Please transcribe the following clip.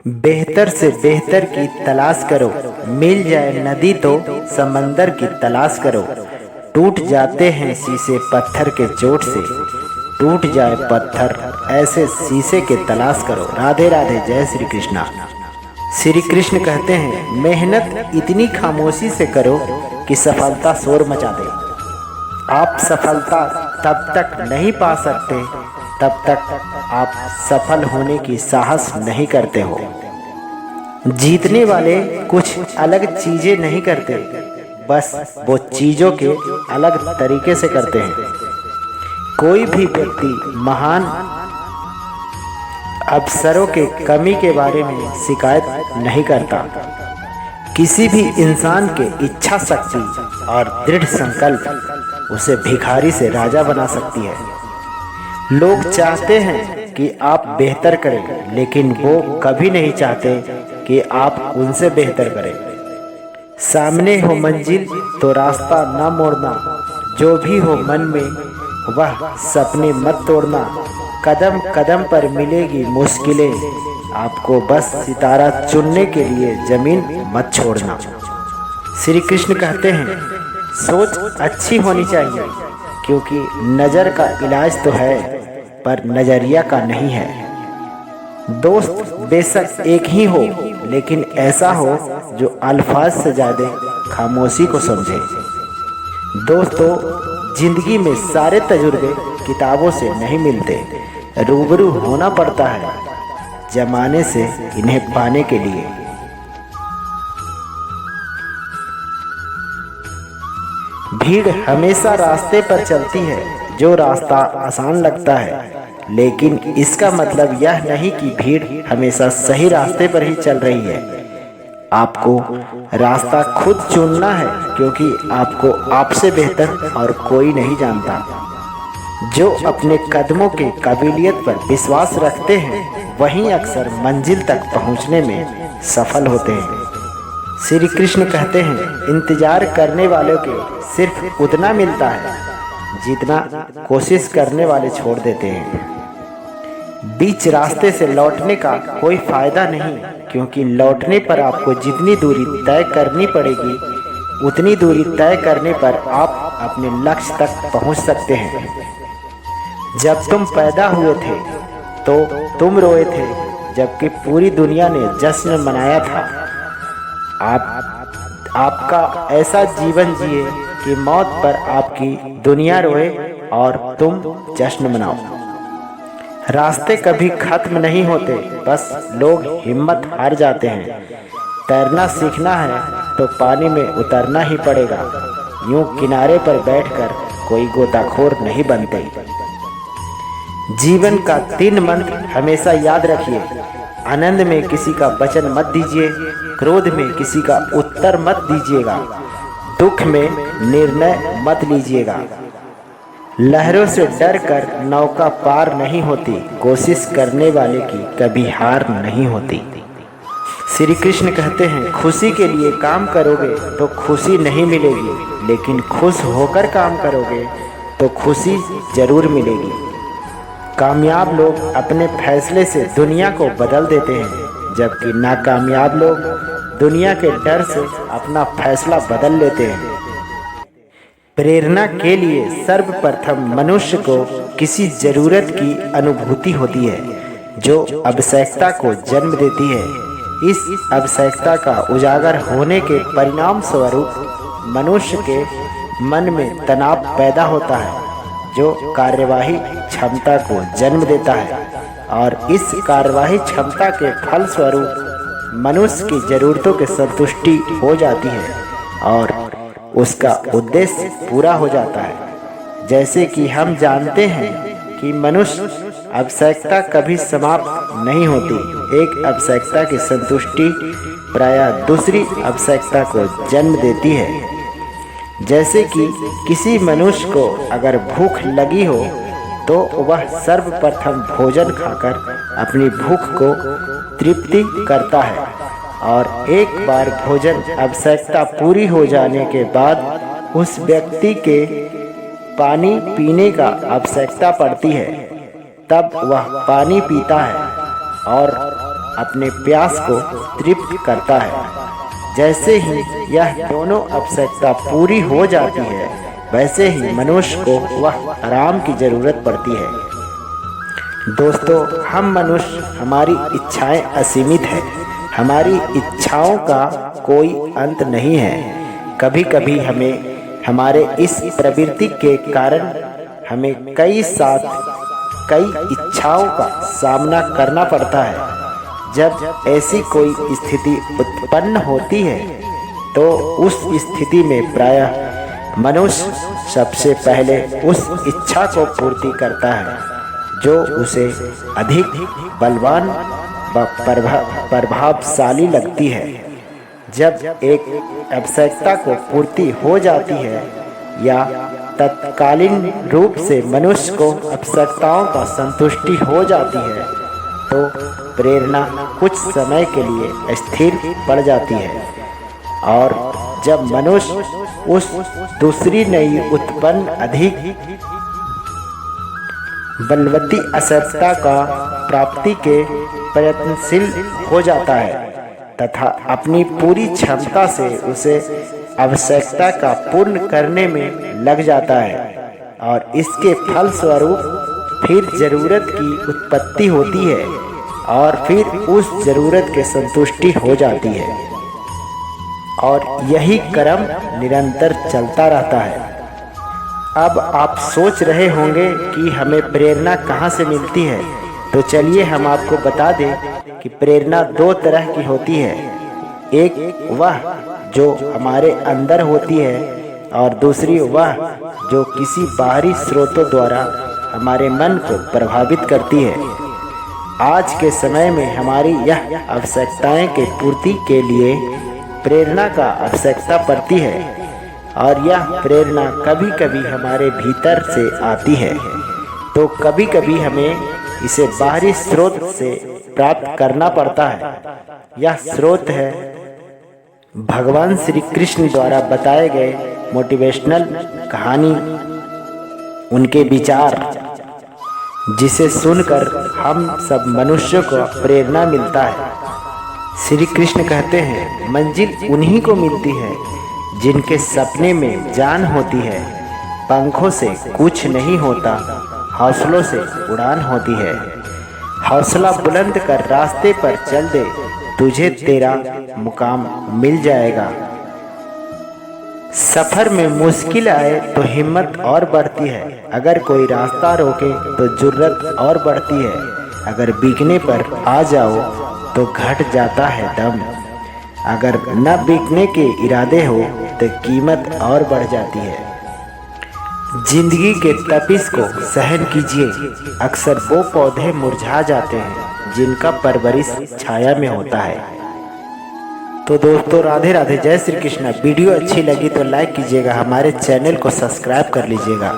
बेहतर से बेहतर की तलाश करो, मिल जाए नदी तो समंदर की तलाश करो। टूट जाते हैं शीशे पत्थर के चोट से, टूट जाए पत्थर ऐसे शीशे के तलाश करो। राधे राधे, जय श्री कृष्णा। श्री कृष्ण कहते हैं, मेहनत इतनी खामोशी से करो कि सफलता शोर मचा दे। आप सफलता तब तक नहीं पा सकते तब तक आप सफल होने की साहस नहीं करते हो। जीतने वाले कुछ अलग चीजें नहीं करते, बस वो चीजों के अलग तरीके से करते हैं। कोई भी व्यक्ति महान अवसरों के कमी के बारे में शिकायत नहीं करता। किसी भी इंसान के इच्छा शक्ति और दृढ़ संकल्प उसे भिखारी से राजा बना सकती है। लोग चाहते हैं कि आप बेहतर करें, लेकिन वो कभी नहीं चाहते कि आप उनसे बेहतर करें। सामने हो मंजिल तो रास्ता ना मोड़ना, जो भी हो मन में वह सपने मत तोड़ना। कदम कदम पर मिलेगी मुश्किलें, आपको बस सितारा चुनने के लिए जमीन मत छोड़ना। श्री कृष्ण कहते हैं, सोच अच्छी होनी चाहिए, क्योंकि नज़र का इलाज तो है पर नज़रिया का नहीं है। दोस्त बेशक एक ही हो, लेकिन ऐसा हो जो अल्फाज से ज़्यादा खामोशी को समझे। दोस्तों, जिंदगी में सारे तजुर्बे किताबों से नहीं मिलते, रूबरू होना पड़ता है जमाने से इन्हें पाने के लिए। भीड़ हमेशा रास्ते पर चलती है, जो रास्ता आसान लगता है, लेकिन इसका मतलब यह नहीं कि भीड़ हमेशा सही रास्ते पर ही चल रही है। आपको रास्ता खुद चुनना है, क्योंकि आपको आपसे बेहतर और कोई नहीं जानता। जो अपने कदमों के काबिलियत पर विश्वास रखते हैं, वहीं अक्सर मंजिल तक पहुंचने में सफल होते हैं। श्री कृष्ण कहते हैं, इंतजार करने वालों के सिर्फ उतना मिलता है जितना कोशिश करने वाले छोड़ देते हैं। बीच रास्ते से लौटने का कोई फायदा नहीं, क्योंकि लौटने पर आपको जितनी दूरी तय करनी पड़ेगी, उतनी दूरी तय करने पर आप अपने लक्ष्य तक पहुंच सकते हैं। जब तुम पैदा हुए थे तो तुम रोए थे, जबकि पूरी दुनिया ने जश्न मनाया था। आपका ऐसा जीवन जिए कि मौत पर आपकी दुनिया रोए और तुम जश्न मनाओ। रास्ते कभी खत्म नहीं होते, बस लोग हिम्मत हार जाते हैं। तैरना सीखना है तो पानी में उतरना ही पड़ेगा, यूं किनारे पर बैठकर कोई गोताखोर नहीं बनते। जीवन का 3 मंत्र हमेशा याद रखिए। आनंद में किसी का वचन मत दीजिए, क्रोध में किसी का उत्तर मत दीजिएगा, दुख में निर्णय मत लीजिएगा। लहरों से डर कर नौका पार नहीं होती, कोशिश करने वाले की कभी हार नहीं होती। श्री कृष्ण कहते हैं, खुशी के लिए काम करोगे तो खुशी नहीं मिलेगी, लेकिन खुश होकर काम करोगे तो खुशी जरूर मिलेगी। कामयाब लोग अपने फैसले से दुनिया को बदल देते हैं, जबकि नाकामयाब लोग दुनिया के डर से अपना फैसला बदल लेते हैं। प्रेरणा के लिए सर्वप्रथम मनुष्य को किसी जरूरत की अनुभूति होती है, जो आवश्यकता को जन्म देती है। इस आवश्यकता का उजागर होने के परिणाम स्वरूप मनुष्य के मन में तनाव पैदा होता है, जो कार्यवाही क्षमता को जन्म देता है, और इस कार्यवाही क्षमता के फल स्वरूप मनुष्य की जरूरतों की संतुष्टि हो जाती है और उसका उद्देश्य पूरा हो जाता है। जैसे कि हम जानते हैं कि मनुष्य आवश्यकता कभी समाप्त नहीं होती। एक आवश्यकता की संतुष्टि प्रायः दूसरी आवश्यकता को जन्म देती है। जैसे कि किसी मनुष्य को अगर भूख लगी हो तो वह सर्वप्रथम भोजन खाकर अपनी भूख को तृप्ति करता है, और एक बार भोजन आवश्यकता पूरी हो जाने के बाद उस व्यक्ति के पानी पीने का आवश्यकता पड़ती है, तब वह पानी पीता है और अपने प्यास को तृप्त करता है। जैसे ही यह दोनों आवश्यकता पूरी हो जाती है, वैसे ही मनुष्य को वह आराम की जरूरत पड़ती है। दोस्तों, हम मनुष्य, हमारी इच्छाएं असीमित है। हमारी इच्छाओं का कोई अंत नहीं है। कभी कभी हमें हमारे इस प्रवृत्ति के कारण हमें कई इच्छाओं का सामना करना पड़ता है। जब ऐसी कोई स्थिति उत्पन्न होती है तो उस स्थिति में प्रायः मनुष्य सबसे पहले उस इच्छा को पूर्ति करता है जो उसे अधिक बलवान व प्रभावशाली लगती है। जब एक आवश्यकता को पूर्ति हो जाती है या तत्कालीन रूप से मनुष्य को आवश्यकताओं का संतुष्टि हो जाती है तो प्रेरणा कुछ समय के लिए स्थिर पड़ जाती है। और जब मनुष्य उस दूसरी नई उत्पन्न अधिक बलवती आवश्यकता का प्राप्ति के प्रयत्नशील हो जाता है तथा अपनी पूरी क्षमता से उसे आवश्यकता का पूर्ण करने में लग जाता है, और इसके फलस्वरूप फिर जरूरत की उत्पत्ति होती है और फिर उस जरूरत के संतुष्टि हो जाती है, और यही क्रम निरंतर चलता रहता है। अब आप सोच रहे होंगे कि हमें प्रेरणा कहाँ से मिलती है, तो चलिए हम आपको बता दें कि प्रेरणा दो तरह की होती है। एक वह जो हमारे अंदर होती है और दूसरी वह जो किसी बाहरी स्रोतों द्वारा हमारे मन को प्रभावित करती है। आज के समय में हमारी यह आवश्यकताएं के पूर्ति के लिए प्रेरणा का आवश्यकता पड़ती है, और यह प्रेरणा कभी कभी हमारे भीतर से आती है तो कभी कभी हमें इसे बाहरी स्रोत से प्राप्त करना पड़ता है। यह स्रोत है भगवान श्री कृष्ण द्वारा बताए गए मोटिवेशनल कहानी, उनके विचार, जिसे सुनकर हम सब मनुष्यों को प्रेरणा मिलता है। श्री कृष्ण कहते हैं, मंजिल उन्हीं को मिलती है जिनके सपने में जान होती है। पंखों से कुछ नहीं होता, हौसलों से उड़ान होती है। हौसला बुलंद कर रास्ते पर चल दे, तुझे तेरा मुकाम मिल जाएगा। सफर में मुश्किल आए तो हिम्मत और बढ़ती है, अगर कोई रास्ता रोके तो जुर्रत और बढ़ती है। अगर बिकने पर आ जाओ तो घट जाता है दम, अगर न बिकने के इरादे हो तो कीमत और बढ़ जाती है। जिंदगी के तपिश को सहन कीजिए। अक्सर वो पौधे मुरझा जाते हैं जिनका परवरिश छाया में होता है। तो दोस्तों, राधे राधे, जय श्री कृष्ण। वीडियो अच्छी लगी तो लाइक कीजिएगा, हमारे चैनल को सब्सक्राइब कर लीजिएगा।